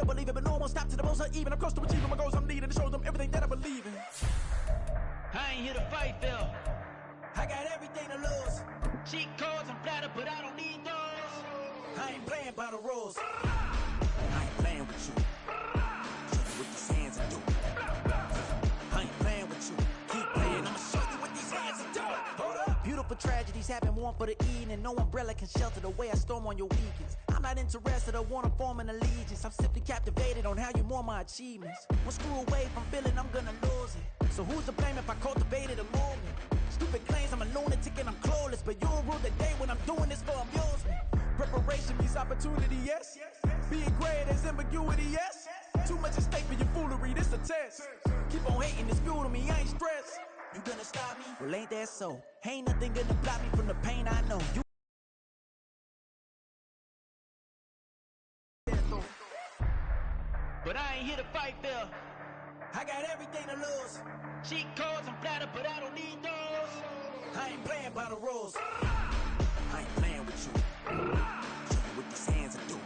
better believe it. But no one stop to the most even. I'm close to achieving my goals. I'm needing to show them everything that I believe in. I ain't here to fight, Phil. I got everything to lose. Cheat codes, I'm flattered, but I don't need those. I ain't playing by the rules. I ain't playing with you. Show you what these hands are doing. I ain't playing with you. Keep playing, I'ma show you what these hands are doing. Hold up. Beautiful tragedies happen, one for the evening. No umbrella can shelter the way I storm on your weekends. I'm not interested or wanna form an allegiance. I'm simply captivated on how you more my achievements. One screw away from feeling I'm gonna lose it. So who's to blame if I cultivated a movement? Stupid claims I'm a lunatic and I'm clueless, but you'll rule the day when I'm doing this for amusement. Preparation means opportunity, yes. Being great is ambiguity, yes. Too much at stake for your foolery, this a test. Keep on hating, it's fuel to me, I ain't stressed. You gonna stop me? Well, ain't that so? Ain't nothing gonna block me from the pain I know. You But I ain't here to fight, Phil. I got everything to lose. Cheat codes, I'm flattered, but I don't need those. I ain't playing by the rules. I ain't playing with you. Show you what these hands are doing.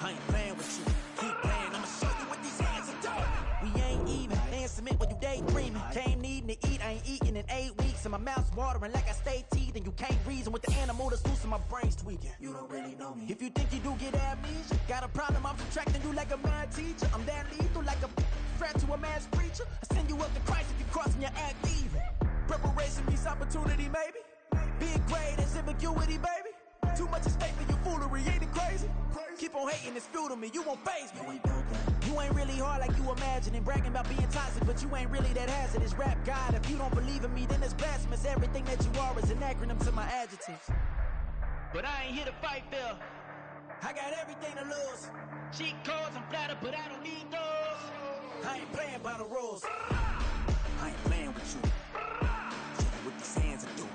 I ain't playing with you. Keep playing, I'ma show you what these hands are doing. We ain't even. They ain't submit when you daydreaming. Came needing to eat, I ain't eating in 8 weeks. And my mouth's watering like I stay teeth. And you can't reason with the animal that's loose and my brain's tweaking. You don't really know me. If you think you do get amnesia, got a problem, I'm subtracting you like a mad teacher. I'm that lethal like a threat to a mass preacher. I send you up to Christ if you crossing your act evil. Preparation means opportunity, maybe. Being great is ambiguity, baby. Too much at stake for your foolery, ain't it crazy? Keep on hating, it's fuel to me, you won't faze me. You ain't really hard like you imagining. Bragging about being toxic, but you ain't really that hazardous. Rap God, if you don't believe in me, then it's blasphemous. Everything that you are is an acronym to my adjectives. But I ain't here to fight, Phil. I got everything to lose. Cheat codes, I'm flattered, but I don't need those. I ain't playing by the rules. I ain't playing with you. Show you what these hands are doing.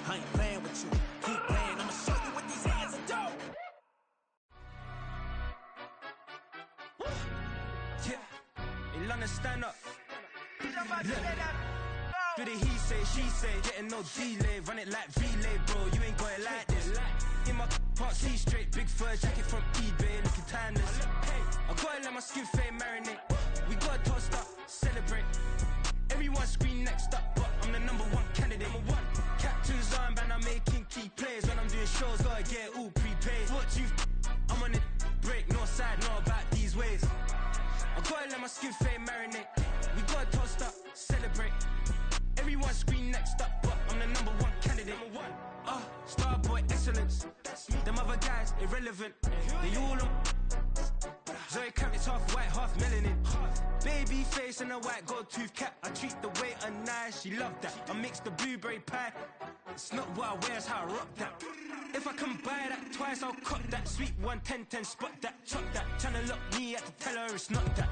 I ain't playing with you. Keep playing, I'ma show you what these hands are doing. Yeah, in London, stand up. Look. Do the he say, she say, getting no delay. Run it like relay, bro, you ain't got it like this. In my can't see straight, big fur jacket from eBay, looking timeless. I gotta let my skin fade marinate. We gotta toast up, celebrate. Everyone scream next up, but I'm the #1 candidate. Captain's armband, I'm making key plays. When I'm doing shows, gotta get all prepaid. What you I'm on it, break, no side, know about these ways. I gotta let my skin fade marinate. We gotta toast up, celebrate. Everyone scream next up, but I'm the #1 candidate. Starboy excellence. Them other guys irrelevant. They all on. Zoe Kravitz half white, half melanin. Baby face and a white gold tooth cap. I treat the waiter nice, she love that. I mix the blueberry pie. It's not what I wear, it's how I rock that. If I can buy that twice, I'll cut that. Sweet 110, spot that, chop that. Tryna lock me at the teller, it's not that.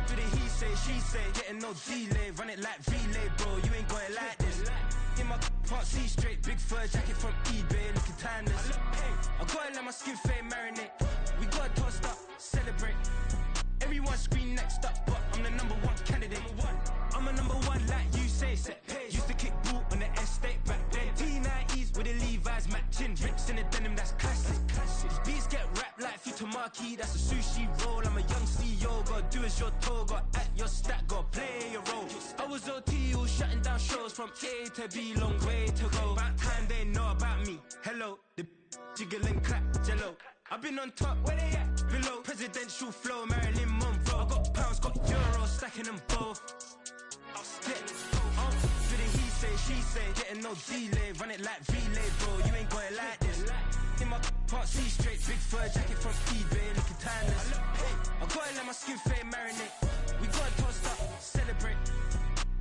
Do the he say, she say, getting no delay. Run it like relay, bro, you ain't got it like this. In my can't see straight, big fur jacket from eBay, looking timeless. I gotta let my skin fade marinate. We gotta toast up, celebrate. Everyone scream next up, but I'm the #1 candidate. I'm a #1 like you say, set pace. Used to kick ball on the estate back then. T90s with the Levi's matching. Rips in the denim, that's classic. These beats get wrapped like Futamaki, that's a sushi roll. I'm a young CEO, gotta do as you're told. Gotta act your stat, gotta play your role. I was OT, all shutting down shows from A to B, long way to go. About time they know about me. Hello, the jiggle and clap, jello. I've been on top, where they at? Below, presidential flow, Marilyn Monroe. I got pounds, got euros, stacking them both. Yeah. Do the he say, she say, getting no delay. Run it like relay, bro, you ain't got it like this. In my can't see straight, big fur jacket from eBay, looking timeless. I gotta let my skin fade marinate. We gotta toast up, celebrate.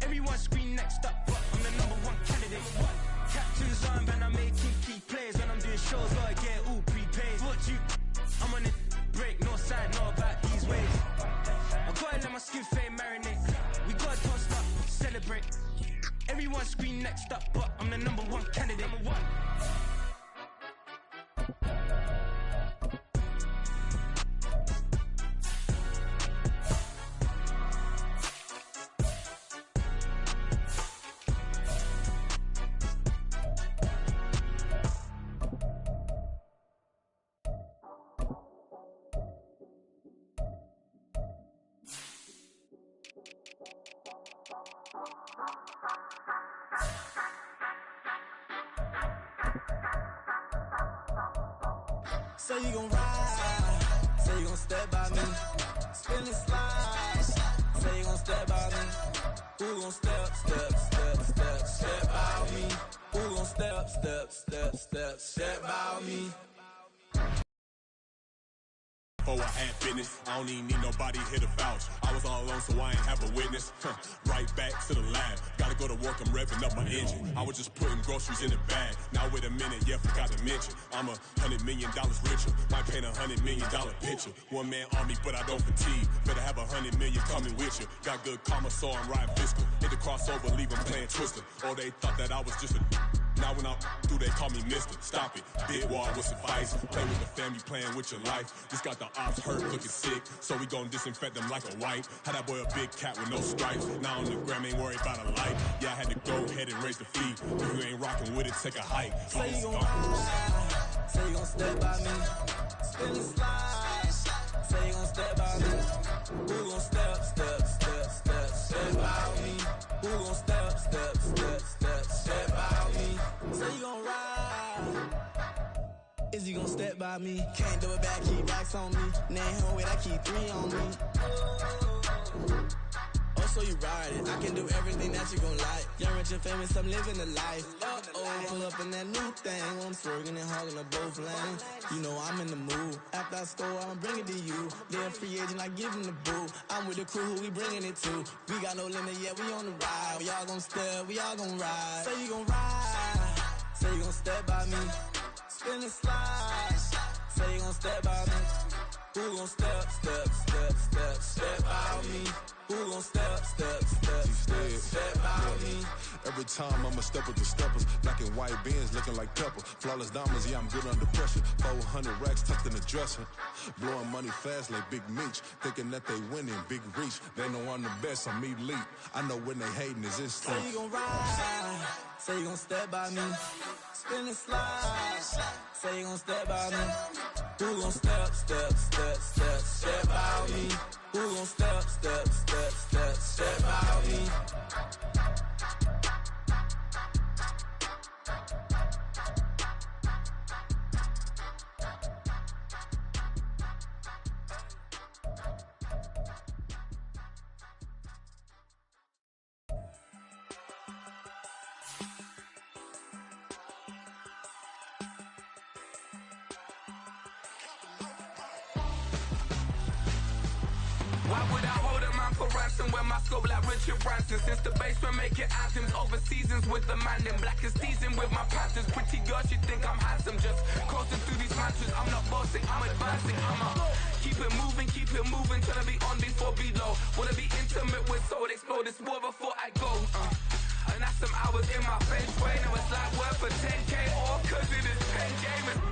Everyone scream next up, but I'm the #1 candidate. Captain's armband, I'm making key plays. When I'm doing shows, gotta get all prepaid. What you I'm on it, break, no side, know about these ways. I gotta let my skin fade marinate. We gotta toast up, celebrate. Everyone scream next up, but I'm the #1 candidate. Say you gon' ride, say you gon' step by me. Spin and slide, say you gon' step by me. Who gon' step by me? Who gon' step by me? Before I had business, I don't even need nobody here to vouch. I was all alone, so I ain't have a witness. Right back to the lab, gotta go to work, I'm revving up my engine. I was just putting groceries in the bag. Now wait a minute, yeah, forgot to mention, I'm $100 million richer. Might paint $100 million picture. One man army, but I don't fatigue. Better have 100 million coming with you. Got good karma, so I'm riding fiscal. Hit the crossover, leave them playing Twister. Oh, they thought that I was just a. Now when I do, they call me Mister. Stop it, bid war with suffice. Play with the family, playing with your life. Just got the ops hurt, looking sick, so we gon' disinfect them like a wipe. Had that boy a big cat with no stripes. Now on the gram, ain't worried about a light. Yeah, I had to go ahead and raise the fee. If you ain't rocking with it, take a hike. Say you gon' ride, say you gon' step by me. Spin and slide, say you gon' step by me. Who gon' step by me? Who gon' step by me? Say you gon' ride, is he gon' step by me? Can't do it back, keep racks on me. Name home with, I keep 3 on me. Oh, so you ride it, I can do everything that you gon' like. Young, rich, and famous, I'm living the life. Uh-oh, pull up in that new thing. I'm swerving and hogging up both lanes. You know I'm in the mood. After I score, I'ma bring it to you. They're a free agent, I give them the boo. I'm with the crew, who we bringing it to. We got no limit, yeah, we on the ride. We all gon' step, we all gon' ride. Say you gon' ride, say you gon' step by me. Spin and slide, say you gon' step by me. Who gon' step by me? Who gon' step by me? Every time I'ma step with the steppers, black and white beans looking like pepper. Flawless diamonds, yeah, I'm good under pressure. 400 racks tucked in the dresser. Blowing money fast like Big Meech. Thinking that they winning, big reach. They know I'm the best, I'm elite. I know when they hating is instinct. Say you gon' ride, say you gon' step by me. Spin and slide, say you gon' step by me. Who gon' step by me? Who gon' step by me? Why would I hold a man for ransom when my scope like Richard Branson? Since the basement making anthems over seasons with the man in black is teasing with my panthers. Pretty girl, she think I'm handsome, just coasting through these mantras. I'm not bossing, I'm advancing. I'ma keep it moving till I be on before below. Wanna be intimate with soul, explode this war before I go. And that's some hours in my bench way. Now it's like work for 10K or cause it is 10 gamers.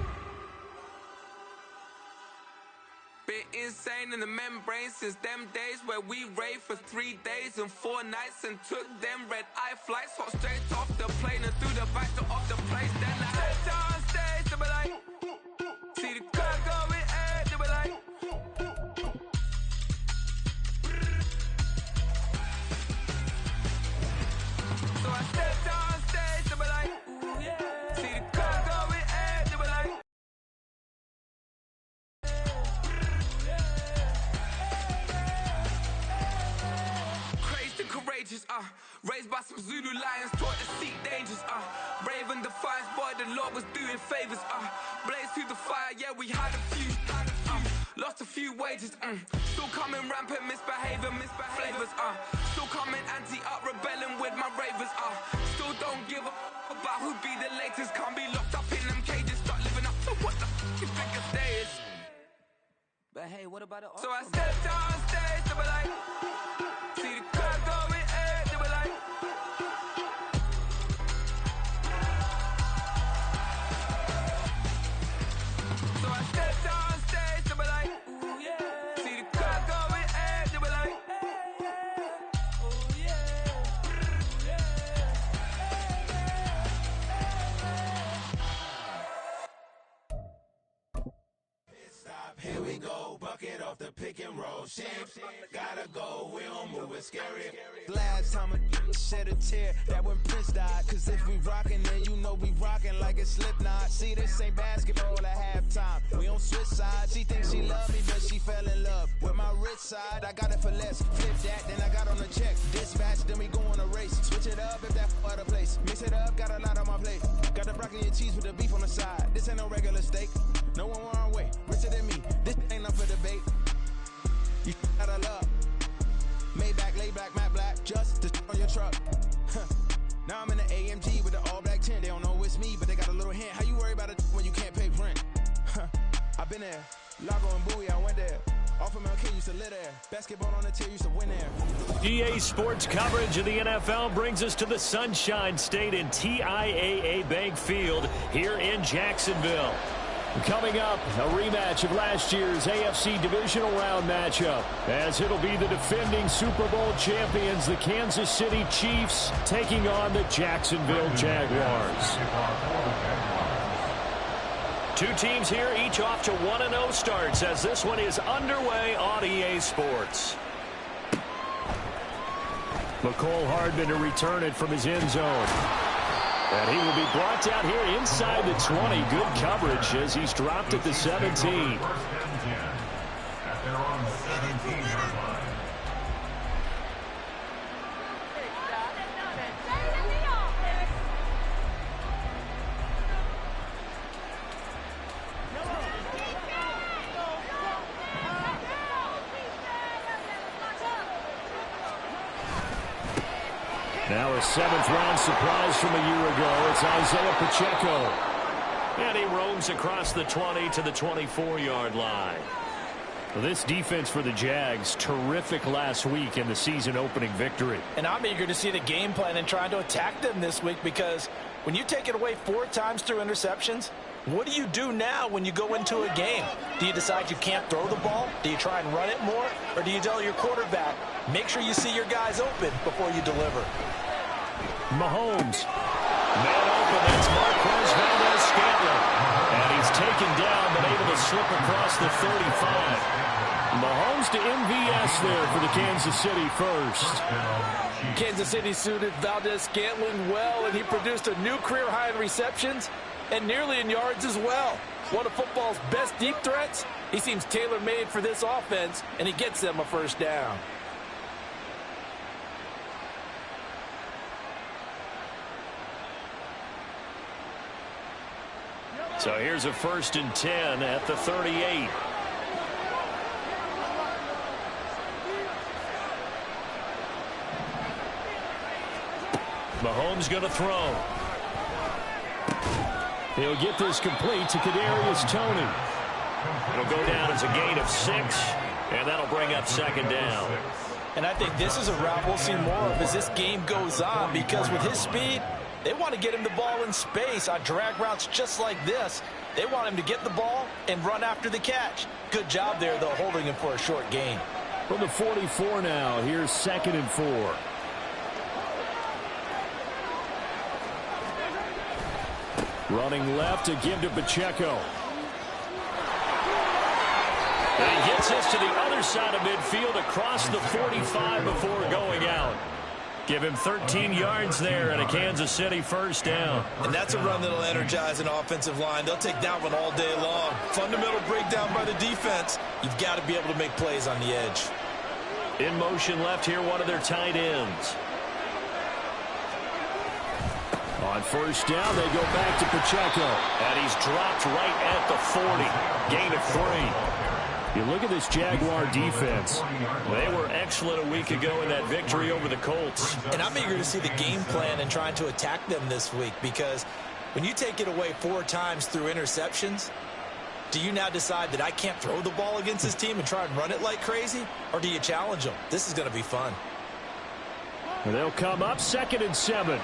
Been insane in the membrane since them days where we raved for 3 days and 4 nights and took them red eye flights, hot straight off the plane and through the back door of the place. Then I head down stage, they be like, see the crowd going ahead, they be like, so I step down stage, they be like, ooh yeah, see the crowd going ahead, they be like. Courageous, raised by some Zulu lions, taught to seek dangers, brave and defiant, boy, the Lord was doing favors, blaze through the fire, yeah, we had a few, lost a few wages, still coming rampant, misbehaving, flavors, still coming anti-up, rebelling with my ravers, still don't give a about who be the latest, can't be locked up in them cages, start living up to what the you think a day is. But hey, what about the so I stepped down stage, they were like, see the crowd going ahead, they were like, so I stepped down stage, they were like, ooh yeah, see the crowd going ahead, they were like, oh yeah, Stop, here we go, bucket off the pick and roll. Shit, gotta go, we don't move, it's scary. Last time I shed a tear, that when Prince died. Cause if we rockin', then you know we rockin' like a Slipknot. See, this ain't basketball at halftime. We don't love me, but she fell in love with my rich side. I got it for less. Flip that, then I got on a check. Dispatch, then we go on a race. Switch it up if that other place. Mix it up, got a lot on my plate. Got the broccoli and cheese with the beef on the side. This ain't no regular steak. No one wrong way. Richer than me. This ain't up for debate. You out of love. Maybach, lay back, matte black, just to on your truck. Now I'm in the AMG with the all black tint. They don't know it's me, but they got a little hint. How you worry about it when you can't pay rent? I've been there. Lago and Bowie, I went there. Off of MLK used to live there. Basketball on the tier used to win there. EA Sports coverage of the NFL brings us to the Sunshine State in TIAA Bank Field here in Jacksonville. Coming up, a rematch of last year's AFC Divisional Round matchup, as it'll be the defending Super Bowl champions, the Kansas City Chiefs, taking on the Jacksonville Jaguars. Two teams here, each off to 1-0 starts, as this one is underway on EA Sports. McCole Hardman to return it from his end zone. And he will be brought down here inside the 20. Good coverage as he's dropped at the 17. Now a seventh-round surprise from a year ago. It's Isaiah Pacheco. And he roams across the 20 to the 24-yard line. Well, this defense for the Jags, terrific last week in the season-opening victory. And I'm eager to see the game plan and trying to attack them this week, because when you take it away 4 times through interceptions, what do you do now when you go into a game? Do you decide you can't throw the ball? Do you try and run it more? Or do you tell your quarterback, make sure you see your guys open before you deliver? Mahomes. Man open, that's Marquez Valdez-Scantling. And he's taken down, but able to slip across the 35. Mahomes to MVS there for the Kansas City first. Kansas City suited Valdez-Scantling well, and he produced a new career high in receptions and nearly in yards as well. One of football's best deep threats. He seems tailor-made for this offense, and he gets them a first down. So here's a 1st and 10 at the 38. Mahomes going to throw. He'll get this complete to Kadarius Toney. It'll go down as a gain of 6, and that'll bring up 2nd down. And I think this is a route we'll see more of as this game goes on, because with his speed, they want to get him the ball in space on drag routes just like this. They want him to get the ball and run after the catch. Good job there, though, holding him for a short gain. From the 44 now, here's 2nd and 4. Running left to give to Pacheco. And he gets this to the other side of midfield across the 45 before going out. Give him 13 yards there and a Kansas City first down. And that's a run that'll energize an offensive line. They'll take that one all day long. Fundamental breakdown by the defense. You've got to be able to make plays on the edge. In motion left here, one of their tight ends. On first down, they go back to Pacheco. And he's dropped right at the 40. Gain of 3. You look at this Jaguar defense. They were excellent a week ago in that victory over the Colts. And I'm eager to see the game plan and trying to attack them this week, because when you take it away 4 times through interceptions, do you now decide that I can't throw the ball against this team and try and run it like crazy? Or do you challenge them? This is going to be fun. And they'll come up 2nd and 7.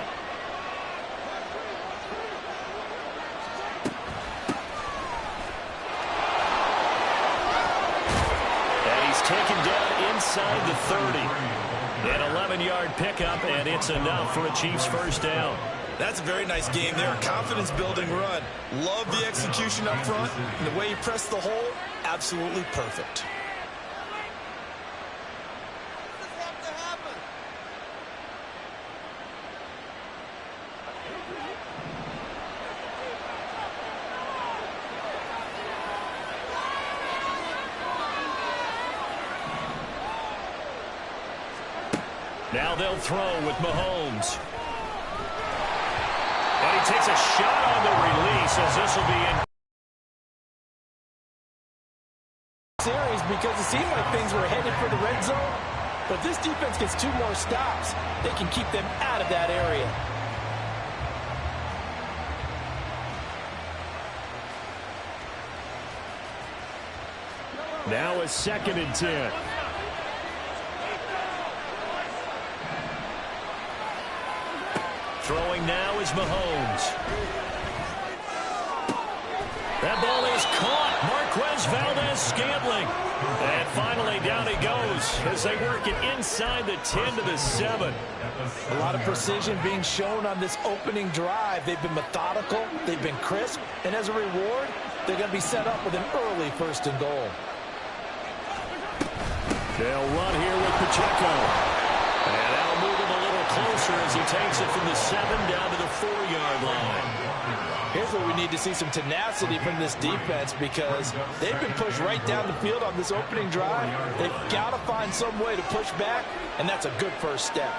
Taken down inside the 30. An 11-yard pickup, and it's enough for a Chiefs first down. That's a very nice game there. Confidence-building run. Love the execution up front. And the way he pressed the hole, absolutely perfect. Now they'll throw with Mahomes. And he takes a shot on the release as this will be in. Series because it seemed like things were headed for the red zone. But if this defense gets 2 more stops, they can keep them out of that area. Now a 2nd and 10. Throwing now is Mahomes. That ball is caught. Marquez Valdez-Scantling. And finally down he goes as they work it inside the 10 to the 7. A lot of precision being shown on this opening drive. They've been methodical. They've been crisp. And as a reward, they're going to be set up with an early 1st and goal. They'll run here with Pacheco. And that'll move him a little closer as he takes it from the 7 down to the 4-yard line. Here's where we need to see some tenacity from this defense because they've been pushed right down the field on this opening drive. They've got to find some way to push back, and that's a good first step.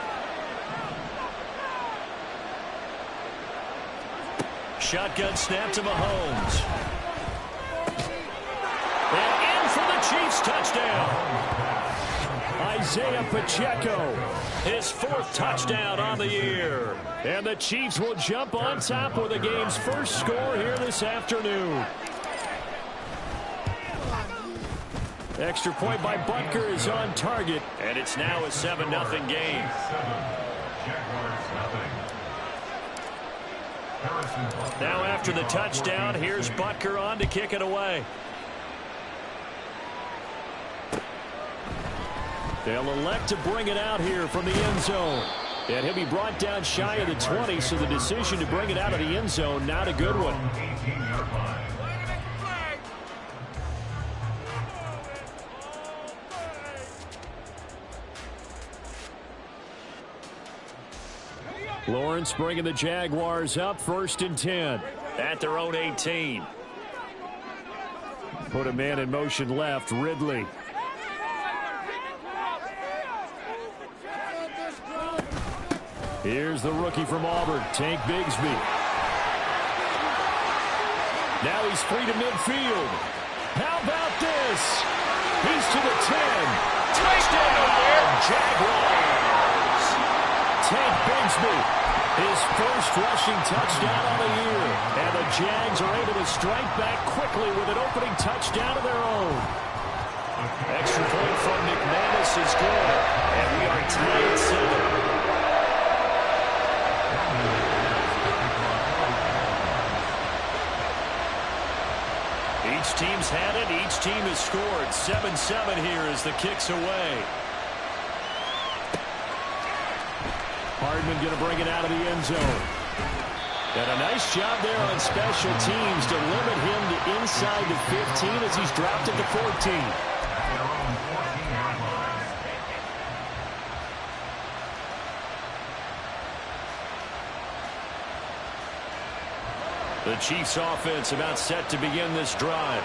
Shotgun snap to Mahomes. And in for the Chiefs touchdown. Isaiah Pacheco, his 4th touchdown on the year. And the Chiefs will jump on top with the game's first score here this afternoon. Extra point by Butker is on target, and it's now a 7-0 game. Now after the touchdown, here's Butker on to kick it away. They'll elect to bring it out here from the end zone. And he'll be brought down shy of the 20, so the decision to bring it out of the end zone, not a good one. Lawrence bringing the Jaguars up 1st and 10 at their own 18. Put a man in motion left, Ridley. Here's the rookie from Auburn, Tank Bigsby. Now he's free to midfield. How about this? He's to the 10. Touchdown, Jaguars! Tank Bigsby, his first rushing touchdown of the year. And the Jags are able to strike back quickly with an opening touchdown of their own. Extra point from McManus is good. And we are tied at 7. Each team's had it. Each team has scored. 7-7 here as the kick's away. Hardman going to bring it out of the end zone. And a nice job there on special teams to limit him to inside the 15 as he's dropped at the 14. The Chiefs offense about set to begin this drive.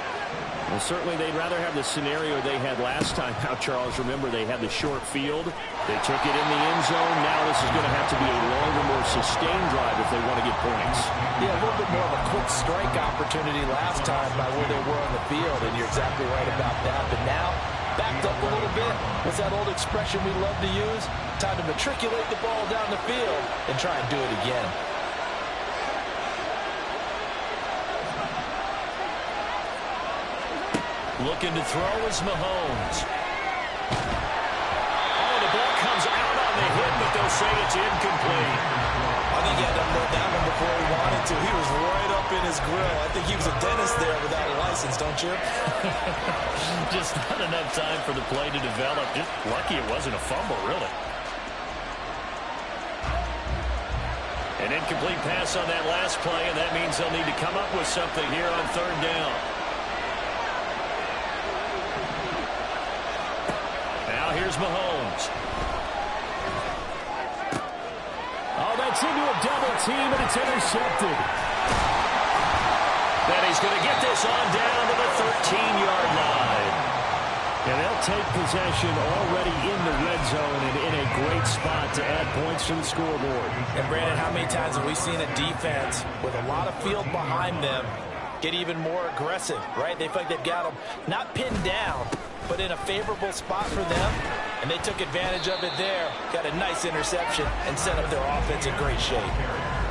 Well, certainly they'd rather have the scenario they had last time out, Charles. Remember, they had the short field. They took it in the end zone. Now this is going to have to be a longer, more sustained drive if they want to get points. Yeah, a little bit more of a quick strike opportunity last time by where they were on the field, and you're exactly right about that. But now, backed up a little bit. What's that old expression we love to use? Time to matriculate the ball down the field and try and do it again. Looking to throw is Mahomes. Oh, the ball comes out on the hit, but they'll say it's incomplete. I think he had to unload that one before he wanted to. He was right up in his grill. I think he was a dentist there without a license, don't you? Just not enough time for the play to develop. Just lucky it wasn't a fumble, really. An incomplete pass on that last play, and that means they'll need to come up with something here on 3rd down. Here's Mahomes. Oh, that's into a double team, and it's intercepted. Then he's going to get this on down to the 13-yard line. And they'll they'll take possession already in the red zone and in a great spot to add points to the scoreboard. And Brandon, how many times have we seen a defense with a lot of field behind them get even more aggressive, right? They feel like they've got them not pinned down, but in a favorable spot for them, and they took advantage of it there, got a nice interception, and set up their offense in great shape.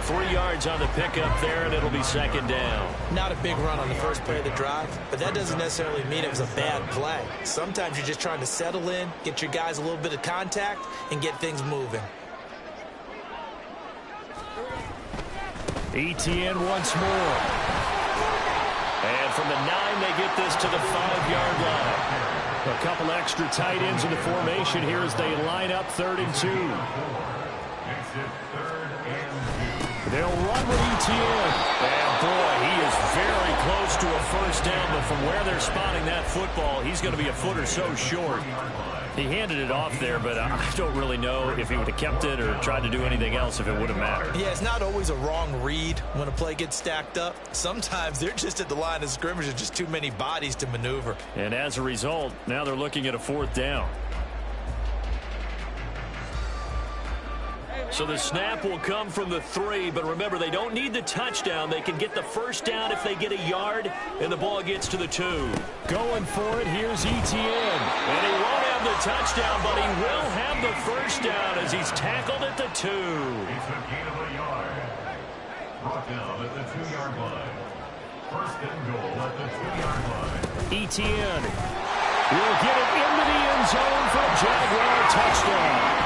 3 yards on the pickup there, and it'll be second down. Not a big run on the first play of the drive, but that doesn't necessarily mean it was a bad play. Sometimes you're just trying to settle in, get your guys a little bit of contact, and get things moving. ETN once more. And from the 9, they get this to the 5-yard line. A couple extra tight ends in the formation here as they line up 3rd and 2. They'll run with ETN. And boy, he is very close to a first down, but from where they're spotting that football, he's going to be a foot or so short. He handed it off there, but I don't really know if he would have kept it or tried to do anything else if it would have mattered. Yeah, it's not always a wrong read when a play gets stacked up. Sometimes they're just at the line of scrimmage. There's just too many bodies to maneuver. And as a result, now they're looking at a 4th down. So the snap will come from the 3, but remember, they don't need the touchdown. They can get the first down if they get a yard, and the ball gets to the 2. Going for it, here's ETN. And he won't have the touchdown, but he will have the first down as he's tackled at the 2. He's a gain of a yard. Brought down at the 2-yard line. First and goal at the 2-yard line. ETN will get it into the end zone for a Jaguar touchdown.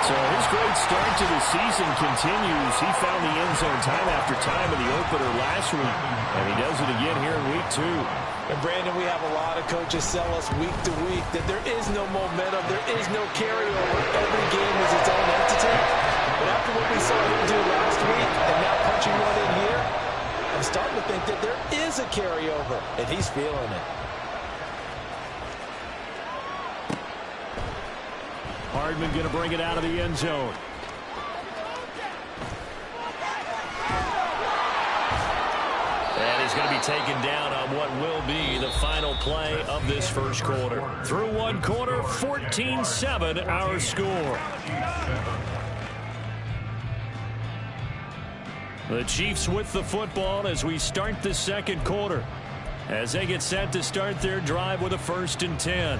So his great start to the season continues. He found the end zone time after time in the opener last week, and he does it again here in week 2. And Brandon, we have a lot of coaches sell us week to week that there is no momentum, there is no carryover. Every game is its own entity. But after what we saw him do last week and now punching one in here, I'm starting to think that there is a carryover, and he's feeling it. Hardman going to bring it out of the end zone. And he's going to be taken down on what will be the final play of this first quarter. Through 1 quarter, 14-7 our score. The Chiefs with the football as we start the second quarter, as they get set to start their drive with a 1st and 10.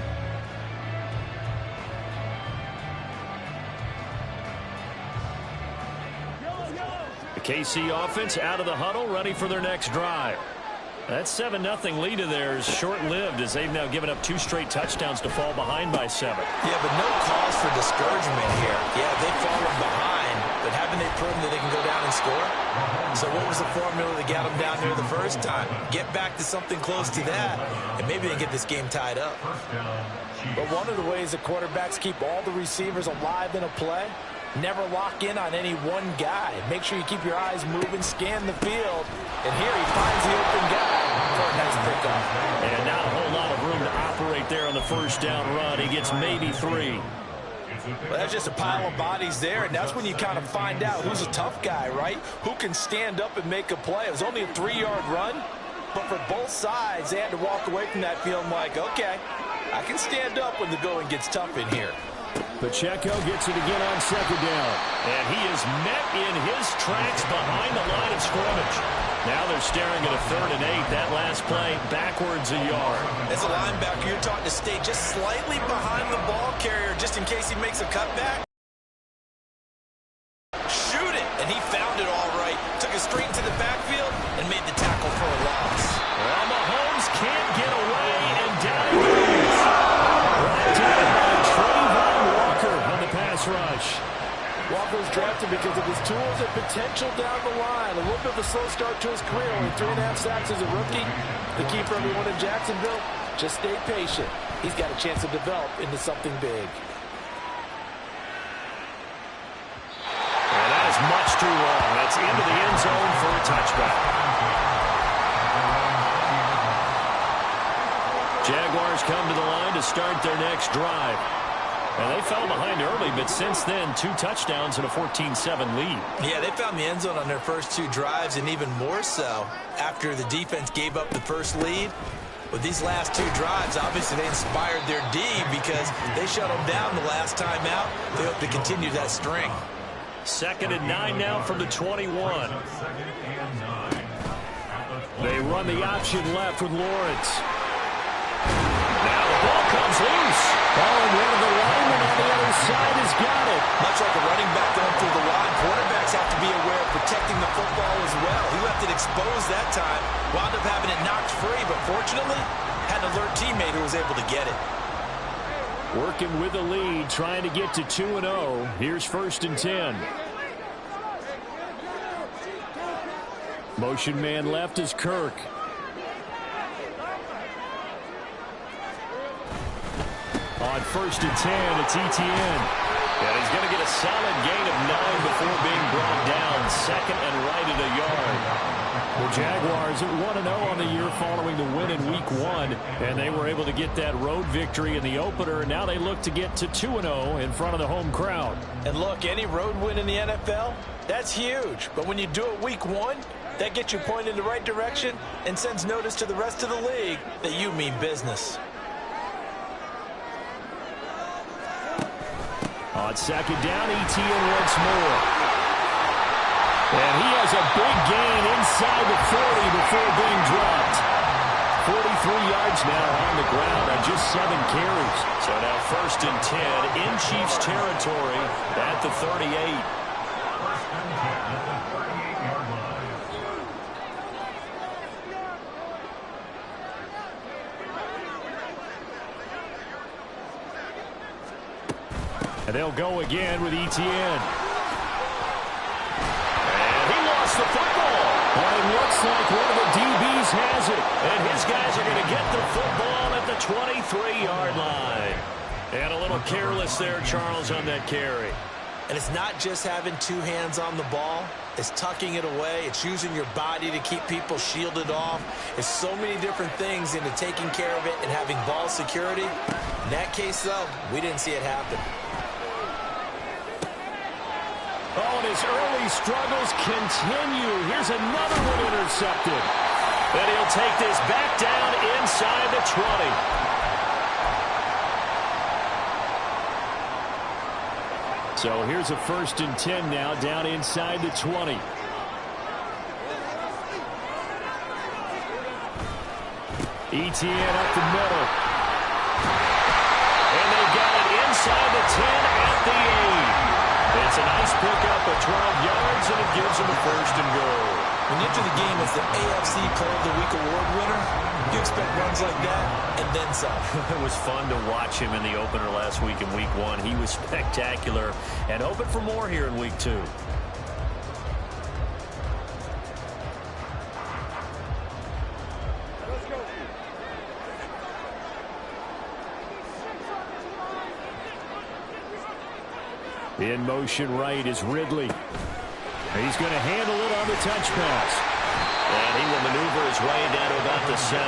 The KC offense out of the huddle, ready for their next drive. That 7-0 lead of theirs short-lived as they've now given up 2 straight touchdowns to fall behind by 7. Yeah, but no cause for discouragement here. Yeah, they've fallen behind, but haven't they proven that they can go down and score? So what was the formula that got them down there the first time? Get back to something close to that, and maybe they get this game tied up. But one of the ways the quarterbacks keep all the receivers alive in a play, never lock in on any one guy. Make sure you keep your eyes moving, scan the field, and here he finds the open guy for a nice pickup. And not a whole lot of room to operate there on the first down run. He gets maybe 3. Well, that's just a pile of bodies there, and that's when you kind of find out who's a tough guy, right? Who can stand up and make a play. It was only a 3-yard run, but for both sides, they had to walk away from that feeling like, okay, I can stand up when the going gets tough in here. Pacheco gets it again on second down. And he is met in his tracks behind the line of scrimmage. Now they're staring at a 3rd and 8. That last play backwards a yard. As a linebacker, you're taught to stay just slightly behind the ball carrier just in case he makes a cutback. Shoot it! And he found it all right. Took it straight into the backfield and made the tackle for a loss. Well, Mahomes can't get away, and down he goes. Brought down by Trayvon Walker on the pass rush. Walker was drafted because of his tools and potential down the line. A little bit of a slow start to his career. Only 3.5 sacks as a rookie. The key for everyone in Jacksonville, just stay patient. He's got a chance to develop into something big. And that is much too long. That's into the end zone for a touchback. Jaguars come to the line to start their next drive. And they fell behind early, but since then, 2 touchdowns and a 14-7 lead. Yeah, they found the end zone on their first 2 drives, and even more so after the defense gave up the first lead. With these last two drives, obviously they inspired their D because they shut them down the last time out. They hope to continue that string. 2nd and 9 now from the 21. They run the option left with Lawrence. Now the ball comes loose. Oh, and one of the linemen on the other side has got it. Much like a running back going through the line, quarterbacks have to be aware of protecting the football as well. He left it exposed that time, wound up having it knocked free, but fortunately had an alert teammate who was able to get it. Working with the lead, trying to get to 2-0. Here's 1st and 10. Motion man left is Kirk. On 1st and 10, it's Etienne. And he's going to get a solid gain of 9 before being brought down. 2nd and right at a yard. The Jaguars at 1-0 on the year following the win in Week 1. And they were able to get that road victory in the opener. And now they look to get to 2-0 in front of the home crowd. And look, any road win in the NFL, that's huge. But when you do it Week 1, that gets you pointed in the right direction and sends notice to the rest of the league that you mean business. On 2nd down, Etienne once more. And he has a big gain inside the 40 before being dropped. 43 yards now on the ground on just 7 carries. So now 1st and 10 in Chiefs territory at the 38. 1st and 10 at the 38-yard line. And they'll go again with Etienne. And he lost the football. Well, it looks like one of the DBs has it. And his guys are going to get the football at the 23-yard line. And a little careless there, Charles, on that carry. And it's not just having 2 hands on the ball. It's tucking it away. It's using your body to keep people shielded off. It's so many different things into taking care of it and having ball security. In that case, though, we didn't see it happen. Oh, and his early struggles continue. Here's another one intercepted. And he'll take this back down inside the 20. So here's a 1st and 10 now down inside the 20. Etienne up the middle. And they got it inside the 10 at the 8. It's a nice pickup of 12 yards, and it gives them a 1st and goal. When you enter the game as the AFC Player of the Week award winner, you expect runs like that and then some. It was fun to watch him in the opener last week in Week 1. He was spectacular and hoping for more here in Week 2. In motion right is Ridley. He's going to handle it on the touch pass. And he will maneuver his way down to about the 7.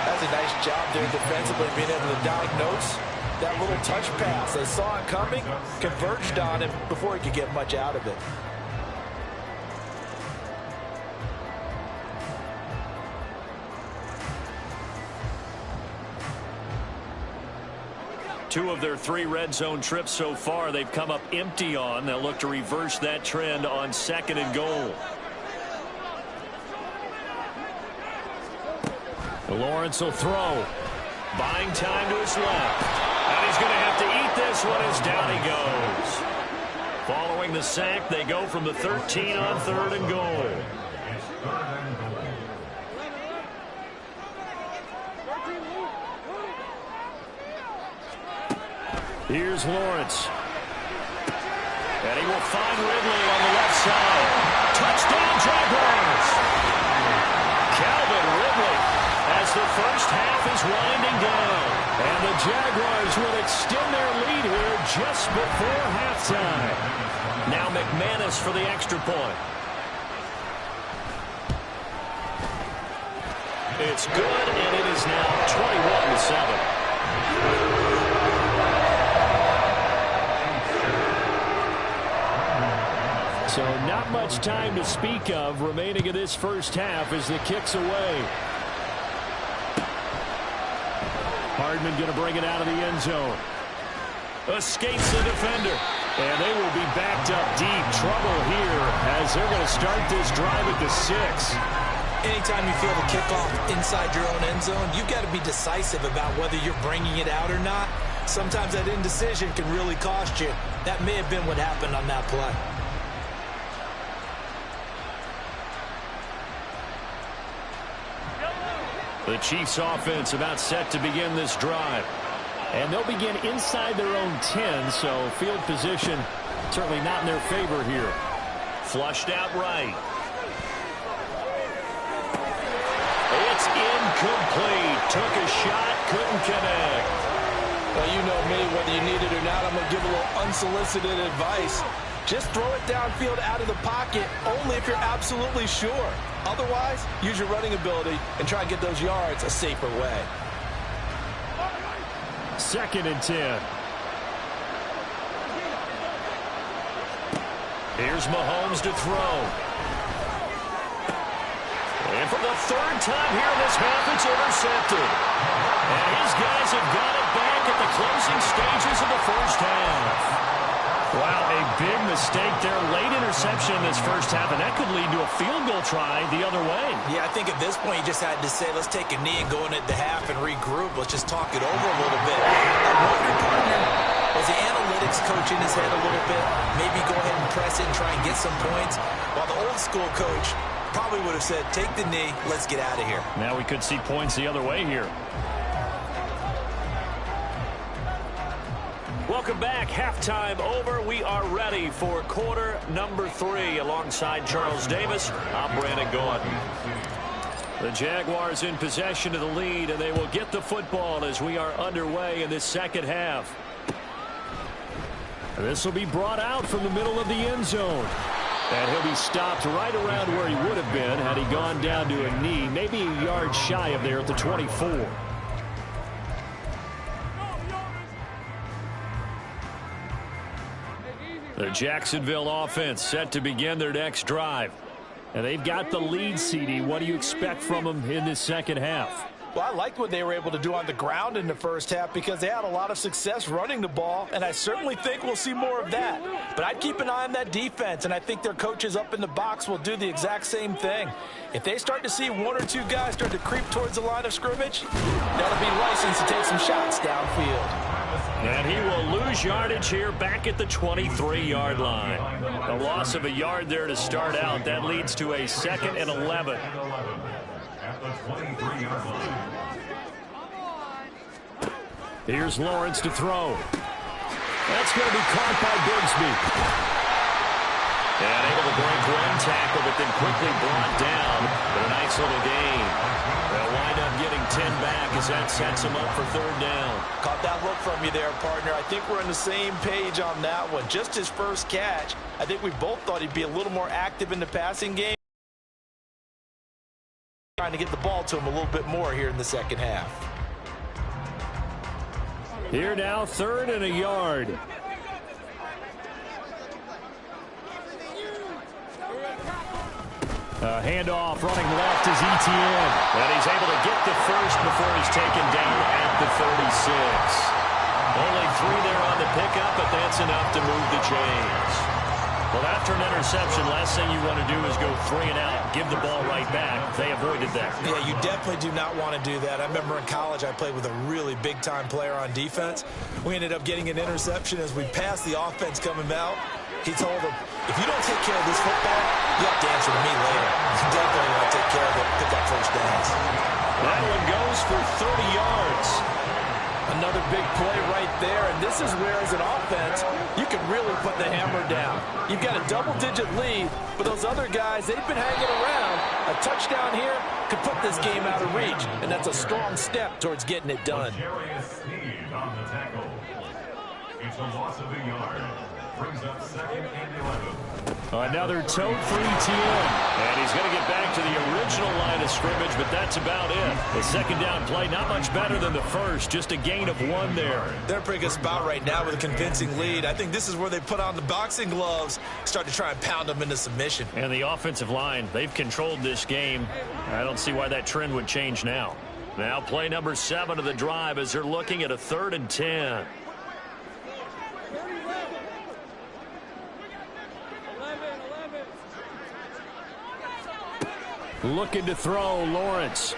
That's a nice job there defensively, being able to diagnose that little touch pass. They saw it coming, converged on him before he could get much out of it. Two of their 3 red zone trips so far, they've come up empty on. They'll look to reverse that trend on 2nd and goal. Lawrence will throw. Buying time to his left. And he's going to have to eat this one as down he goes. Following the sack, they go from the 13 on 3rd and goal. It's 3rd and goal. Here's Lawrence. And he will find Ridley on the left side. Touchdown, Jaguars! Calvin Ridley as the first half is winding down. And the Jaguars will extend their lead here just before halftime. Now McManus for the extra point. It's good, and it is now 21-7. So not much time to speak of remaining in this first half as the kick's away. Hardman going to bring it out of the end zone. Escapes the defender. And they will be backed up deep. Trouble here as they're going to start this drive at the 6. Anytime you feel the kickoff inside your own end zone, you've got to be decisive about whether you're bringing it out or not. Sometimes that indecision can really cost you. That may have been what happened on that play. The Chiefs offense about set to begin this drive. And they'll begin inside their own 10, so field position certainly not in their favor here. Flushed out right. It's incomplete. Took a shot, couldn't connect. Well, you know me, whether you need it or not, I'm going to give a little unsolicited advice. Just throw it downfield out of the pocket only if you're absolutely sure. Otherwise, use your running ability and try and get those yards a safer way. 2nd and 10. Here's Mahomes to throw. And for the 3rd time here in this half, it's intercepted. And his guys have got it back at the closing stages of the first half. Wow, a big mistake there. Late interception in this first half, and that could lead to a field goal try the other way. Yeah, I think at this point you just had to say, let's take a knee and go in at the half and regroup. Let's just talk it over a little bit. I wonder, partner, was the analytics coach in his head a little bit? Maybe go ahead and press it and try and get some points. While the old school coach probably would have said, take the knee, let's get out of here. Now we could see points the other way here. Welcome back. Halftime over. We are ready for quarter number 3. Alongside Charles Davis, I'm Brandon Gordon. The Jaguars in possession of the lead, and they will get the football as we are underway in this second half. This will be brought out from the middle of the end zone. And he'll be stopped right around where he would have been had he gone down to a knee, maybe a yard shy of there at the 24. The Jacksonville offense set to begin their next drive. And they've got the lead, CD. What do you expect from them in this second half? Well, I liked what they were able to do on the ground in the first half because they had a lot of success running the ball, and I certainly think we'll see more of that. But I'd keep an eye on that defense, and I think their coaches up in the box will do the exact same thing. If they start to see 1 or 2 guys start to creep towards the line of scrimmage, that'll be licensed to take some shots downfield. And he will lose yardage here back at the 23-yard line. A loss of a yard there to start out. That leads to a 2nd and 11. At the 23-yard line. Here's Lawrence to throw. That's going to be caught by Bigsby. And able to break 1 tackle, but then quickly brought down. But a nice little gain. They'll wind up getting 10 back as that sets them up for 3rd down. Caught that look from you there, partner. I think we're on the same page on that one. Just his first catch. I think we both thought he'd be a little more active in the passing game. Trying to get the ball to him a little bit more here in the second half. Here now, 3rd and a yard. Handoff running left is Etienne. And he's able to get the first before he's taken down at the 36. Only 3 there on the pickup, but that's enough to move the chains. Well, after an interception, last thing you want to do is go 3 and out, give the ball right back. They avoided that. Yeah, you definitely do not want to do that. I remember in college I played with a really big-time player on defense. We ended up getting an interception as we passed the offense coming out. He told him, if you don't take care of this football, you have to answer to me later. You definitely want to take care of it, pick up first downs. That one goes for 30 yards. Another big play right there, and this is where, as an offense, you can really put the hammer down. You've got a double-digit lead, but those other guys, they've been hanging around. A touchdown here could put this game out of reach, and that's a strong step towards getting it done. On the tackle. It's a loss of a yard. Brings up 2nd and 11. Another tote for Etienne. And he's going to get back to the original line of scrimmage, but that's about it. The 2nd down play, not much better than the first. Just a gain of 1 there. They're in a pretty good spot right now with a convincing lead. I think this is where they put on the boxing gloves, start to try and pound them into submission. And the offensive line, they've controlled this game. I don't see why that trend would change now. Now play number 7 of the drive as they're looking at a 3rd and 10. Looking to throw, Lawrence.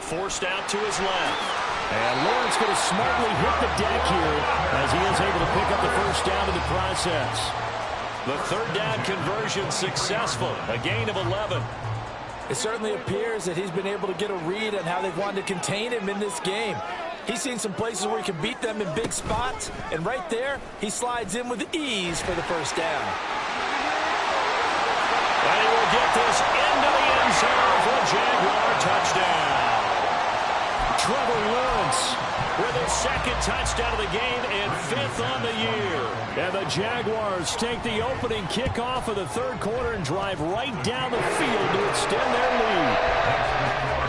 Forced out to his left. And Lawrence going to smartly hit the deck here as he is able to pick up the first down in the process. The 3rd down conversion successful. A gain of 11. It certainly appears that he's been able to get a read on how they've wanted to contain him in this game. He's seen some places where he can beat them in big spots, and right there, he slides in with ease for the first down. And he will get this into the end zone for a Jaguar touchdown. Trevor Lawrence with his 2nd touchdown of the game and 5th on the year. And the Jaguars take the opening kickoff of the 3rd quarter and drive right down the field to extend their lead.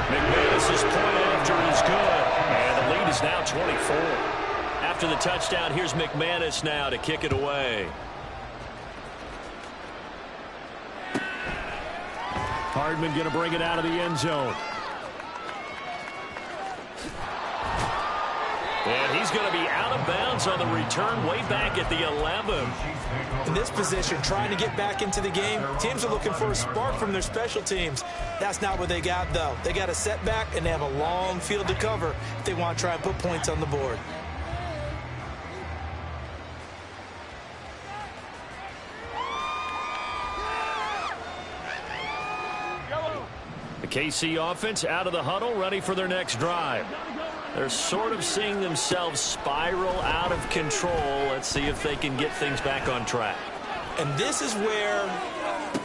McManus's point after is good, and the lead is now 24. After the touchdown, here's McManus now to kick it away. Hardman going to bring it out of the end zone. And he's going to be out of bounds on the return way back at the 11. In this position, trying to get back into the game, teams are looking for a spark from their special teams. That's not what they got, though. They got a setback, and they have a long field to cover if they want to try and put points on the board. The KC offense out of the huddle, ready for their next drive. They're sort of seeing themselves spiral out of control. Let's see if they can get things back on track. And this is where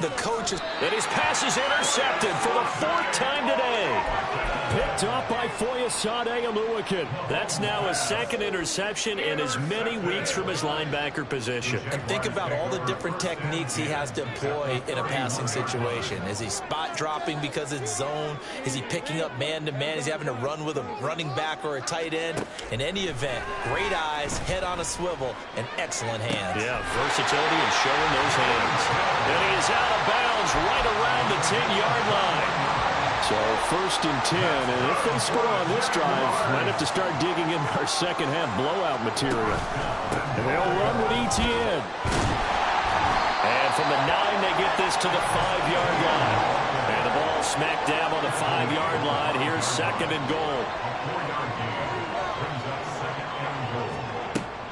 the coach is. And his pass is intercepted for the 4th time today. Picked up by Foyesade Oluwakin. That's now his 2nd interception in as many weeks from his linebacker position. And think about all the different techniques he has to employ in a passing situation. Is he spot dropping because it's zone? Is he picking up man-to-man? Is he having to run with a running back or a tight end? In any event, great eyes, head on a swivel, and excellent hands. Yeah, versatility and showing those hands. And he is out of bounds right around the 10-yard line. So 1st and 10, and if they score on this drive, might have to start digging in our second-half blowout material. And they'll run with Etienne. And from the 9, they get this to the 5-yard line. And the ball smack dab on the 5-yard line. Here's 2nd and goal.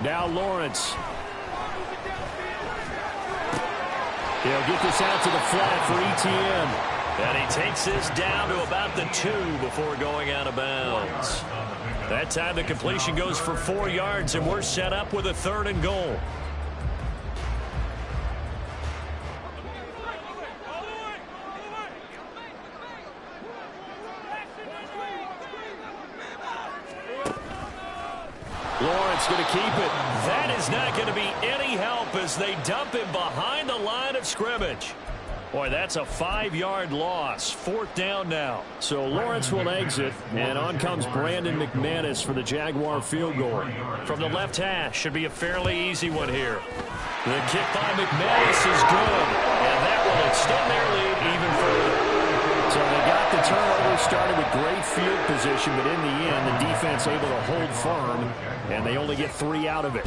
Now Lawrence. He'll get this out to the flat for Etienne. And he takes this down to about the 2 before going out of bounds. That time the completion goes for 4 yards, and we're set up with a 3rd and goal. Lawrence going to keep it. That is not going to be any help as they dump him behind the line of scrimmage. Boy, that's a 5-yard loss. 4th down now. So Lawrence will exit, and on comes Brandon McManus for the Jaguar field goal. From the left hash, should be a fairly easy one here. The kick by McManus is good, and that will extend their lead even further. So they got the turnover started with great field position, but in the end, the defense able to hold firm, and they only get 3 out of it.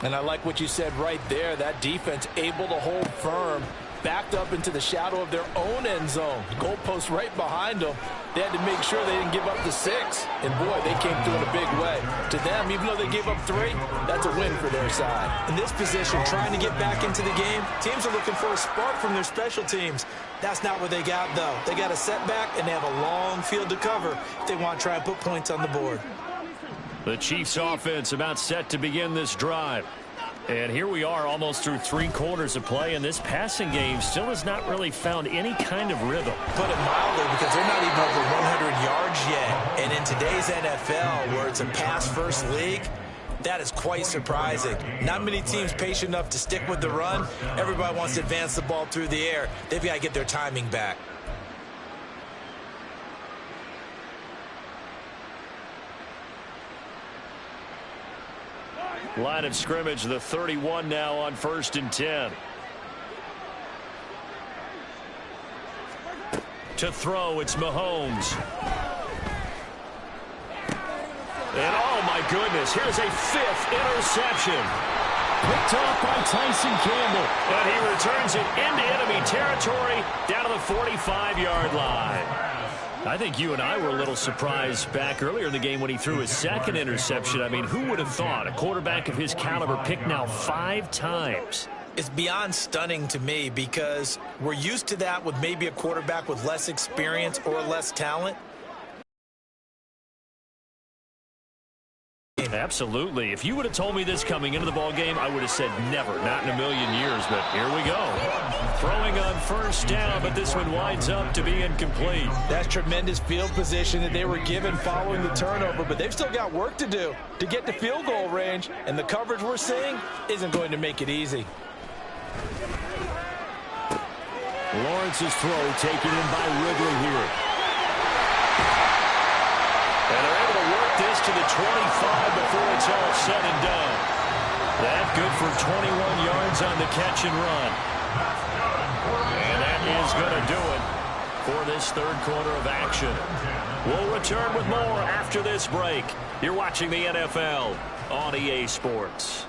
And I like what you said right there. That defense able to hold firm, backed up into the shadow of their own end zone. Goalpost right behind them. They had to make sure they didn't give up the 6. And, boy, they came through in a big way. To them, even though they gave up 3, that's a win for their side. In this position, trying to get back into the game, teams are looking for a spark from their special teams. That's not what they got, though. They got a setback, and they have a long field to cover if they want to try and put points on the board. The Chiefs offense about set to begin this drive. And here we are almost through 3 quarters of play, and this passing game still has not really found any kind of rhythm. Put it mildly, because they're not even over 100 yards yet. And in today's NFL, where it's a pass-first league, that is quite surprising. Not many teams patient enough to stick with the run. Everybody wants to advance the ball through the air. They've got to get their timing back. Line of scrimmage, the 31 now on 1st and 10. To throw, it's Mahomes. And oh my goodness, here's a 5th interception. Picked off by Tyson Campbell. And he returns it into enemy territory down to the 45-yard line. I think you and I were a little surprised back earlier in the game when he threw his 2nd interception. I mean, who would have thought a quarterback of his caliber picked now 5 times? It's beyond stunning to me because we're used to that with maybe a quarterback with less experience or less talent. Absolutely. If you would have told me this coming into the ball game, I would have said never, not in a million years, but here we go. Throwing on 1st down, but this one winds up to be incomplete. That's tremendous field position that they were given following the turnover, but they've still got work to do to get to field goal range, and the coverage we're seeing isn't going to make it easy. Lawrence's throw taken in by Ridley here. And they're able to work this to the 25 before it's all said and done. That good for 21 yards on the catch and run. And that is going to do it for this 3rd quarter of action. We'll return with more after this break. You're watching the NFL on EA Sports.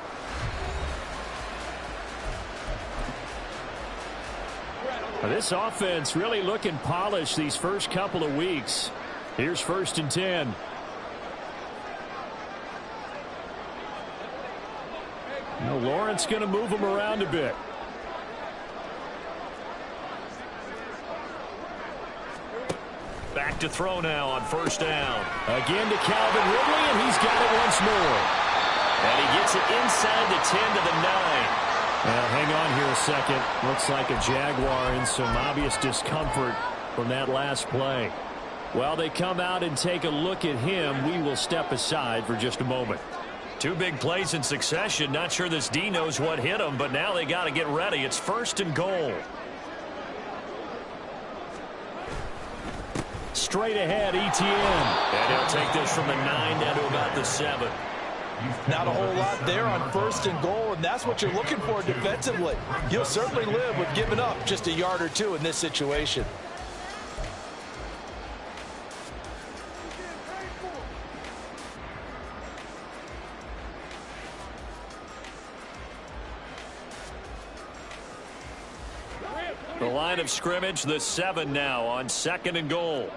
This offense really looking polished these first couple of weeks. Here's 1st and 10. Now Lawrence going to move him around a bit. Back to throw now on 1st down. Again to Calvin Ridley, and he's got it once more. And he gets it inside the 10 to the 9. Now, hang on here a second. Looks like a Jaguar in some obvious discomfort from that last play. While they come out and take a look at him, we will step aside for just a moment. 2 big plays in succession. Not sure this D knows what hit him, but now they got to get ready. It's 1st and goal. Straight ahead, ETN. And he'll take this from the 9 down to about the 7. Not a whole lot there on 1st and goal, and that's what you're looking for defensively. You'll certainly live with giving up just a yard or 2 in this situation. The line of scrimmage, the 7 now on 2nd and goal.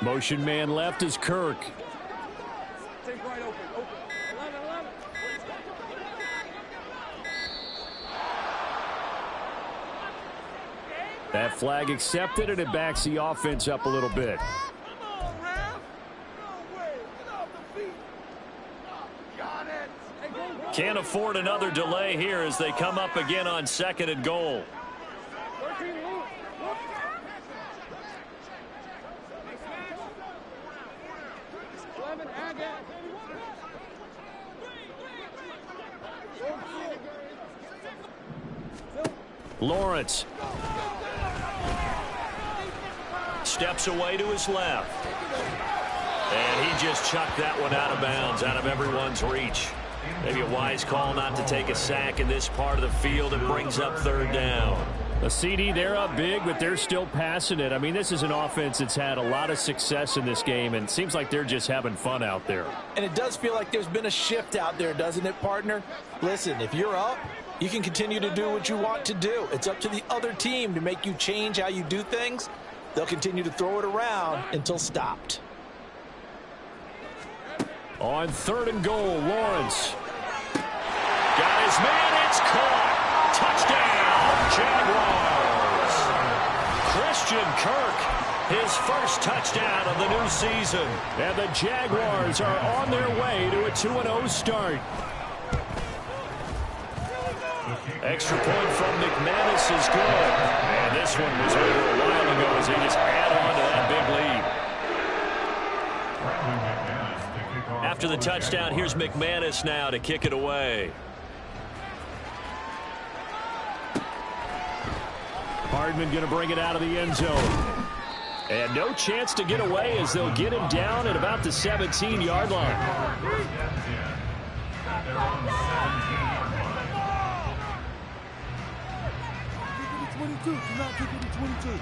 Motion man left is Kirk. That flag accepted, and it backs the offense up a little bit. Can't afford another delay here as they come up again on 2nd and goal. Lawrence steps away to his left. And he just chucked that one out of bounds, out of everyone's reach. Maybe a wise call not to take a sack in this part of the field. It brings up 3rd down. The CD, they're up big, but they're still passing it. I mean, this is an offense that's had a lot of success in this game, and it seems like they're just having fun out there. And it does feel like there's been a shift out there, doesn't it, partner? Listen, if you're up, you can continue to do what you want to do. It's up to the other team to make you change how you do things. They'll continue to throw it around until stopped. On 3rd and goal, Lawrence. Got his man, it's caught. Touchdown, Jaguars. Christian Kirk, his first touchdown of the new season. And the Jaguars are on their way to a 2-0 start. Extra point from McManus is good. And this one was over a while ago as they just add on to that big lead. After the touchdown, here's McManus now to kick it away. Hardman going to bring it out of the end zone. And no chance to get away as they'll get him down at about the 17-yard line. 22. Do not take it to 22.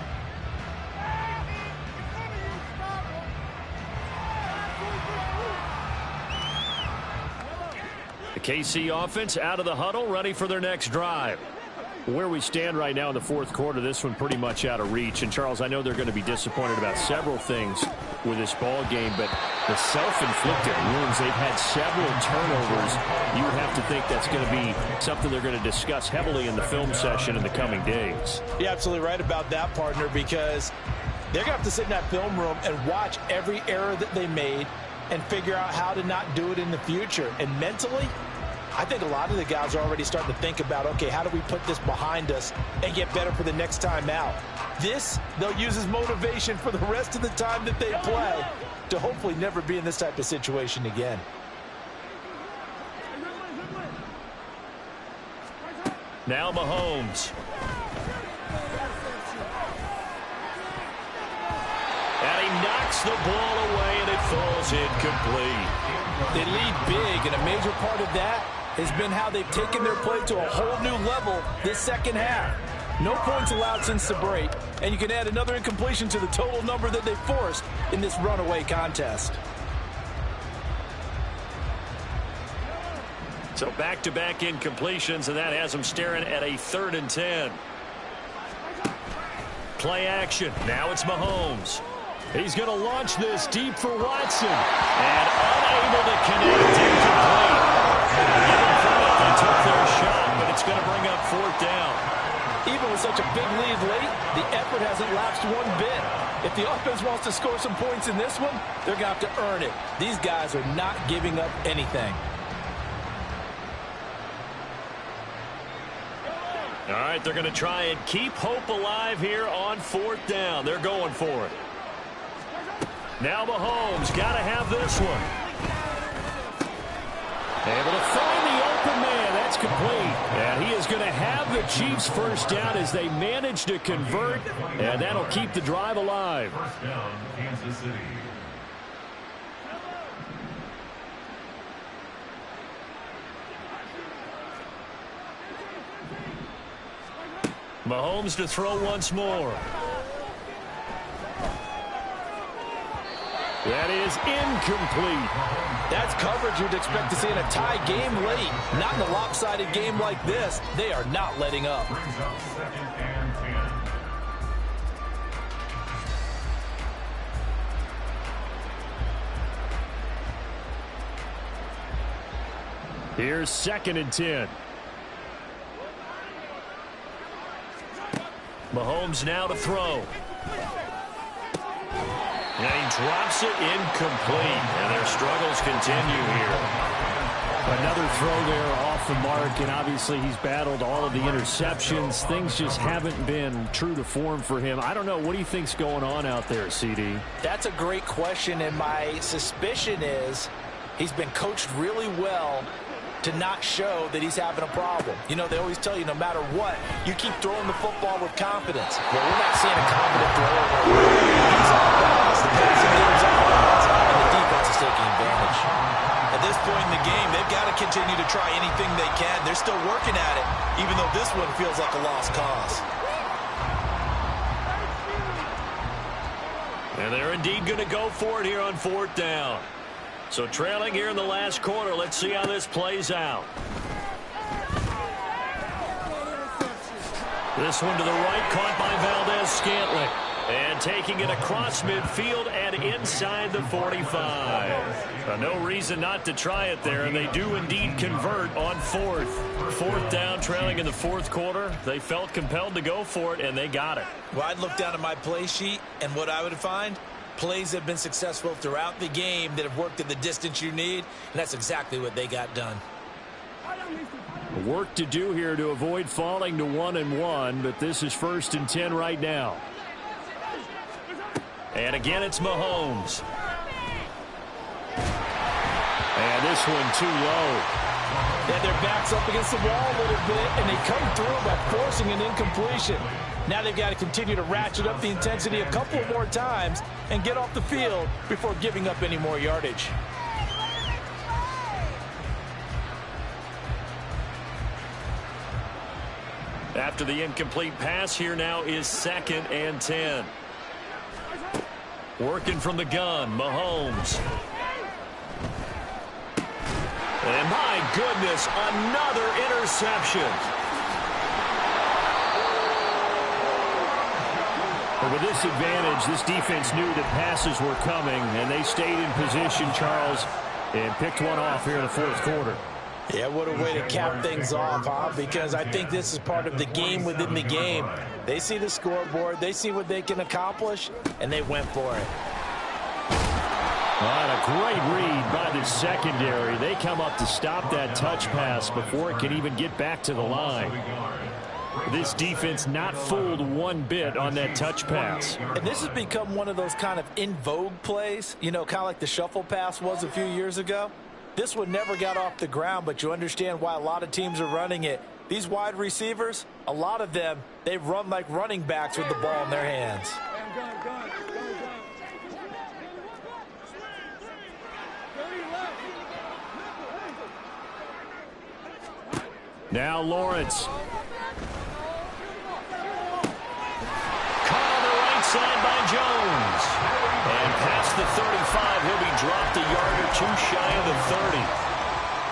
The KC offense out of the huddle, ready for their next drive. Where we stand right now in the fourth quarter, this one pretty much out of reach. And, Charles, I know they're going to be disappointed about several things with this ball game, but the self-inflicted wounds, they've had several turnovers. You would have to think that's going to be something they're going to discuss heavily in the film session in the coming days. You're absolutely right about that, partner, because they're going to have to sit in that film room and watch every error that they made and figure out how to not do it in the future. And mentally, I think a lot of the guys are already starting to think about, okay, how do we put this behind us and get better for the next time out? This, they'll use as motivation for the rest of the time that they play to hopefully never be in this type of situation again. Now Mahomes. And he knocks the ball away, and it falls incomplete. They lead big, and a major part of that has been how they've taken their play to a whole new level this second half. No points allowed since the break, and you can add another incompletion to the total number that they forced in this runaway contest. So back-to-back incompletions, and that has them staring at a 3rd and 10. Play action. Now it's Mahomes. He's going to launch this deep for Watson. And unable to connect, incomplete. They took their shot, but it's going to bring up 4th down. Even with such a big lead late, the effort hasn't lapsed one bit. If the offense wants to score some points in this one, they're going to have to earn it. These guys are not giving up anything. All right, they're going to try and keep hope alive here on 4th down. They're going for it. Now Mahomes got to have this one. Able to find the open man. That's complete. And he is going to have the Chiefs first down as they manage to convert. And that'll keep the drive alive. First down, Kansas City. Mahomes to throw once more. That is incomplete. That's coverage you'd expect to see in a tie game late. Not in a lopsided game like this. They are not letting up. Brings up 2nd and 10. Here's 2nd and 10. Mahomes now to throw. And he drops it incomplete. And their struggles continue here. Another throw there off the mark, and obviously he's battled all of the interceptions. Things just haven't been true to form for him. I don't know. What do you think's going on out there, CD? That's a great question, and my suspicion is he's been coached really well to not show that he's having a problem. You know, they always tell you no matter what, you keep throwing the football with confidence. Well, we're not seeing a confident thrower. He's off balance. The passing game's off balance, and the defense is taking advantage. At this point in the game, they've got to continue to try anything they can. They're still working at it, even though this one feels like a lost cause. And they're indeed going to go for it here on 4th down. So trailing here in the last quarter. Let's see how this plays out. This one to the right, caught by Valdez-Scantling. And taking it across midfield and inside the 45. No reason not to try it there, and they do indeed convert on 4th. 4th down, trailing in the 4th quarter. They felt compelled to go for it, and they got it. Well, I'd look down at my play sheet, and what I would find, plays have been successful throughout the game that have worked at the distance you need, and that's exactly what they got done. Work to do here to avoid falling to 1-1, but this is 1st and 10 right now. And again, it's Mahomes. And this one too low. Yeah, their back's up against the wall a little bit, and they come through by forcing an incompletion. Now they've got to continue to ratchet up the intensity a couple more times and get off the field before giving up any more yardage. After the incomplete pass, here now is 2nd and 10. Working from the gun, Mahomes. And my goodness, another interception. But with this advantage, this defense knew that passes were coming, and they stayed in position, Charles, and picked one off here in the 4th quarter. Yeah, what a way to cap things off, huh? Because I think this is part of the game within the game. They see the scoreboard, they see what they can accomplish, and they went for it. All right, a great read by the secondary. They come up to stop that touch pass before it can even get back to the line. This defense not fooled one bit on that touch pass. And this has become one of those kind of in vogue plays, you know, kind of like the shuffle pass was a few years ago. This one never got off the ground, but you understand why a lot of teams are running it. These wide receivers, a lot of them, they run like running backs with the ball in their hands. Now Lawrence. Caught on the right side by Jones. And past the 35, he'll be dropped a yard or two shy of the 30.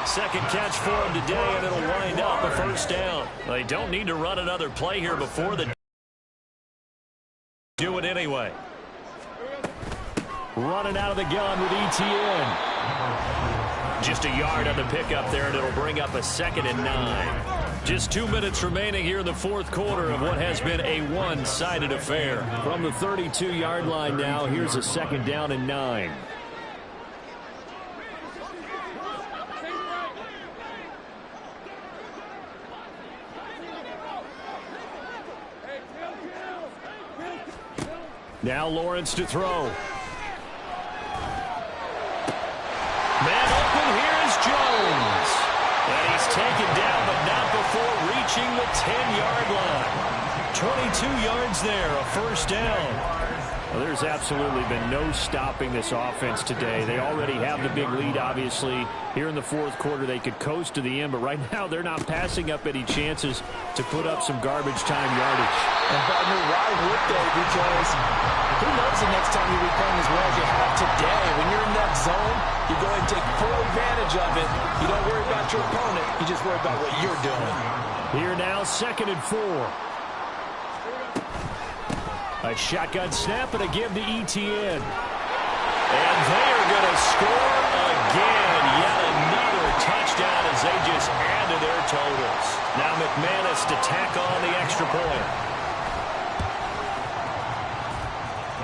Second catch for him today, and it'll wind up a first down. They don't need to run another play here before the do it anyway. Running out of the gun with ETN. Just a yard on the pickup there, and it'll bring up a 2nd and 9. Just 2 minutes remaining here in the 4th quarter of what has been a one-sided affair. From the 32-yard line now, here's a 2nd down and 9. Now Lawrence to throw. Man open, here is Jones. And he's taken down, but not before reaching the 10-yard line. 22 yards there, a first down. Well, there's absolutely been no stopping this offense today. They already have the big lead, obviously. Here in the 4th quarter, they could coast to the end, but right now they're not passing up any chances to put up some garbage time yardage. And partner, why would they? Because who knows the next time you'll be playing as well as you have today. When you're in that zone, you go and take full advantage of it. You don't worry about your opponent. You just worry about what you're doing. Here now, 2nd and 4. A shotgun snap and a give to ETN. And they are going to score again. Yet another touchdown as they just add to their totals. Now McManus to tack on the extra point.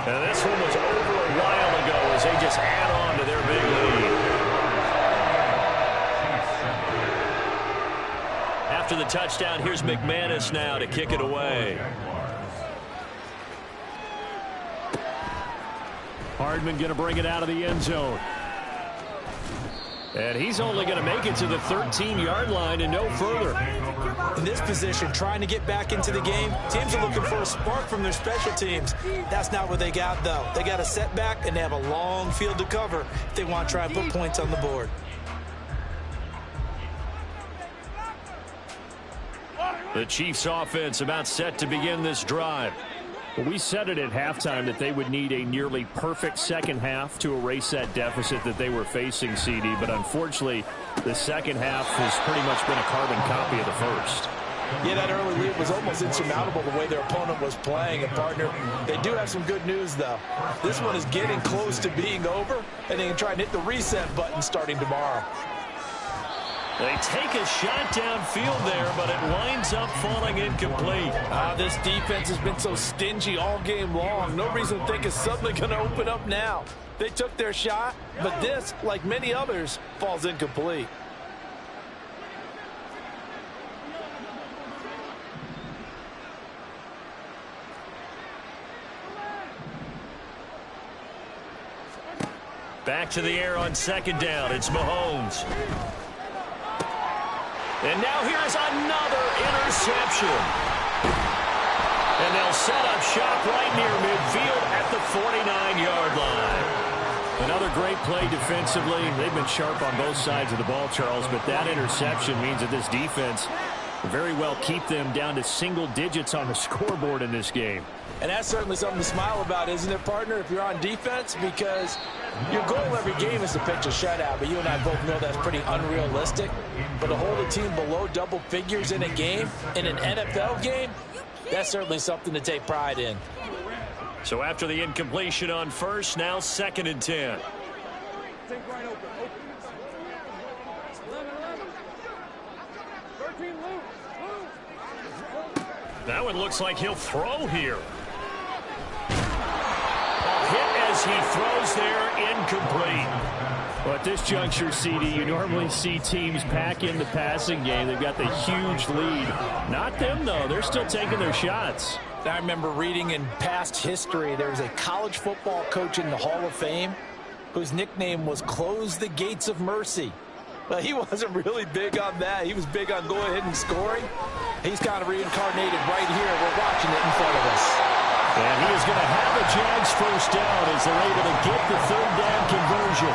And this one was over a while ago as they just add on to their big lead. After the touchdown, here's McManus now to kick it away. Hardman going to bring it out of the end zone. And he's only going to make it to the 13-yard line and no further. In this position, trying to get back into the game, teams are looking for a spark from their special teams. That's not what they got, though. They got a setback, and they have a long field to cover if they want to try and put points on the board. The Chiefs' offense about set to begin this drive. We said it at halftime that they would need a nearly perfect second half to erase that deficit that they were facing, CD. But unfortunately, the second half has pretty much been a carbon copy of the first. Yeah, that early lead was almost insurmountable the way their opponent was playing. And, partner, they do have some good news, though. This one is getting close to being over, and they can try and hit the reset button starting tomorrow. They take a shot downfield there, but it winds up falling incomplete. This defense has been so stingy all game long. No reason to think it's suddenly going to open up now. They took their shot, but this, like many others, falls incomplete. Back to the air on 2nd down. It's Mahomes. And now here's another interception. And they'll set up shop right near midfield at the 49-yard line. Another great play defensively. They've been sharp on both sides of the ball, Charles, but that interception means that this defense very well keep them down to single digits on the scoreboard in this game. And that's certainly something to smile about, isn't it, partner, if you're on defense? Because your goal every game is to pitch a shutout, but you and I both know that's pretty unrealistic. But to hold a team below double figures in a game, in an NFL game, that's certainly something to take pride in. So after the incompletion on first, now 2nd and 10. That one looks like he'll throw here. Hit as he throws there, incomplete. Well, at this juncture, CD, you normally see teams pack in the passing game. They've got the huge lead. Not them, though. They're still taking their shots. I remember reading in past history, there was a college football coach in the Hall of Fame whose nickname was Close the Gates of Mercy. But he wasn't really big on that. He was big on going ahead and scoring. He's kind of reincarnated right here. We're watching it in front of us. And he is going to have the Jags first down as they're able to get the 3rd down conversion.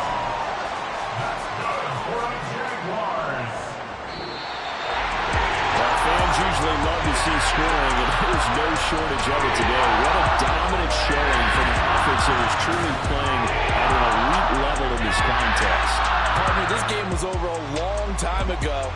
Well, fans usually love to see scoring, and there's no shortage of it today. What a dominant showing from an offense that is truly playing at an elite level in this contest. Partner, this game was over a long time ago.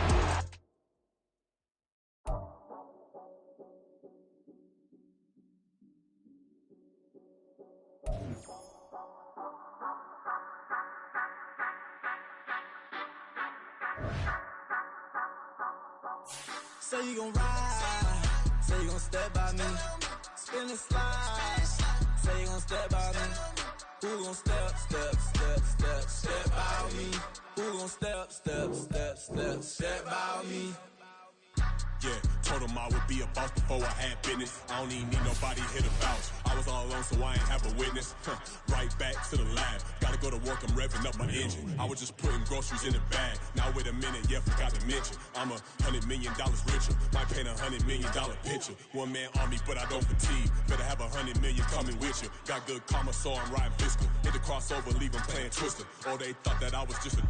Say you gon' ride, say you gon' step by me, spin and slide, say you gon' step by me, who gon' step by me, who gon' step by me. Yeah, told him I would be a boss before I had business. I don't even need nobody here to vouch. I was all alone, so I ain't have a witness. Right back to the lab. Gotta go to work, I'm revving up my engine. I was just putting groceries in the bag. Now wait a minute, yeah, forgot to mention. I'm $100 million richer. Might paint $100 million picture. One man army, but I don't fatigue. Better have 100 million coming with you. Got good karma, so I'm riding fiscal. Hit the crossover, leave them playing Twister. Oh, they thought that I was just a...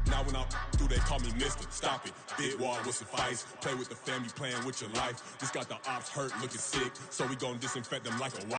Now when I do, they call me Mister. Stop it. Big wall would suffice. Play with the family, playing with your life. Just got the ops hurt, looking sick. So we gon' disinfect them like a